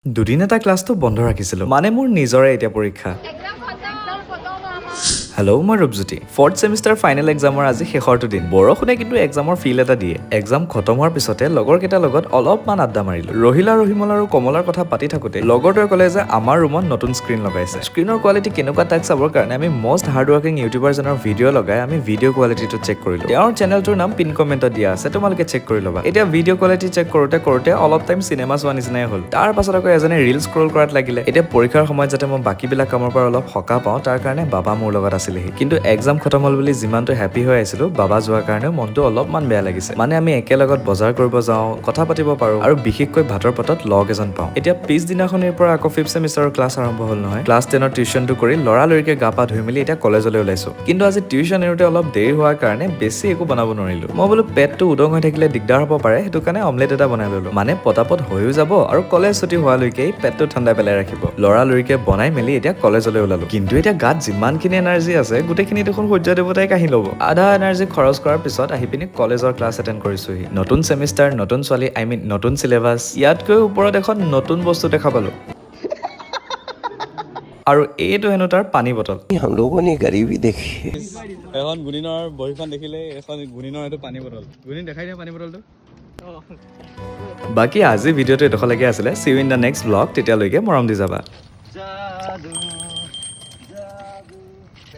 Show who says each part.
Speaker 1: দুদিন এটা ক্লাছটো বন্ধ ৰাখিছিলোঁ মানে মোৰ নিজৰে এতিয়া পৰীক্ষা হেল্ল' মই ৰূপজ্যোতি 4th ছেমিষ্টাৰ ফাইনেল এক্সামৰ আজি শেষৰটো দিন বৰষুণে কিন্তু এক্সামৰ ফিল এটা দিয়ে এক্সাম খতম হোৱাৰ পিছতে লগৰ কেইটাৰ লগত অলপমান আড্ডা মাৰিলোঁ ৰহিলা ৰহিমল আৰু কমলাৰ কথা পাতি থাকোঁতে লগৰটোৱে ক'লে যে আমাৰ ৰুমত নতুন স্ক্ৰীণ লগাইছে স্ক্ৰীণৰ কোৱালিটি কেনেকুৱা তাক চাবৰ কাৰণে আমি মষ্ট হাৰ্ড ৱৰ্কিং ইউটিউবাৰজনৰ ভিডিঅ' লগাই আমি ভিডিঅ' কোৱালিটিটো চেক কৰিলোঁ তেওঁৰ চেনেলটোৰ নাম পিন কমেণ্টত দিয়া আছে তোমালোকে চেক কৰি ল'বা এতিয়া ভিডিঅ' কোৱালিটি চেক কৰোঁতে অলপ টাইম চিনেমা চোৱা নিচিনাই হ'ল তাৰ পাছত আকৌ এজনে ৰিল স্ক্ৰল কৰাত লাগিলে এতিয়া পৰীক্ষাৰ সময়ত যাতে মই বাকীবিলাক কামৰ পৰা অলপ সকাহ পাওঁ তাৰ কাৰণে বাবা মোৰ লগত আছিলেহি কিন্তু এক্সাম খতম হ'ল বুলি যিমানটো হেপী হৈ আছিলোঁ বাবা যোৱাৰ কাৰণে মনটো অলপমান বেয়া লাগিছে মানে আমি একেলগত বজাৰ কৰিব যাওঁ কথা পাতিব পাৰোঁ আৰু বিশেষকৈ ভাতৰ পাতত লগ এজন পাওঁ এতিয়া পিছদিনাখনিৰ পৰা আকৌ 5th ছেমিষ্টাৰৰ ক্লাছ আৰম্ভ হ'ল নহয় ক্লাছ 10ৰ টিউশ্যনটো কৰি লৰালৰিকে গা পা ধুই মেলি এতিয়া কলেজলৈ ওলাইছোঁ কিন্তু আজি টিউশ্যন এৰোঁতে অলপ দেৰি হোৱাৰ কাৰণে বেছি একো বনাব নোৱাৰিলোঁ মই বোলো পেটটো উদং হৈ থাকিলে দিগদাৰ হ'ব পাৰে সেইটো কাৰণে অমলেট এটা বনাই ল'লোঁ মানে পটাপট হৈও যাব আৰু কলেজ ছুটি হোৱালৈকে পেটটো ঠাণ্ডা পেলাই ৰাখিব লৰালৰিকে বনাই মেলি এতিয়া কলেজলৈ ওলালোঁ কিন্তু এতিয়া গাত যিমানখিনি এনাৰ্জি আছে গোটেইখিনি দেখোন সূৰ্য দেৱতাই কাঢ়ি ল'ব আধা এনাৰ্জি খৰচ কৰাৰ পিছত আহি পিনি কলেজৰ ক্লাছ এটেণ্ড কৰিছোহি নতুন ছেমিষ্টাৰ নতুন ছোৱালী নতুন চিলেবাছ ইয়াতকৈ ওপৰত এখন নতুন বস্তু দেখা পালোঁ আৰু এইটো হেনো তাৰ পানী বটল
Speaker 2: हम लोगों ने गरीबी देखी
Speaker 3: এখন গুণিনৰ বহীখন দেখিলে এখন গুণিনৰ এইটো পানী বটল গুণিন দেখাই দিয়া পানী বটলটো
Speaker 1: বাকী আজি ভিডিঅ'টো এডোখৰলৈকে আছিলে see you in the next blog তেতিয়ালৈকে মৰম দি যাবা
Speaker 2: जादू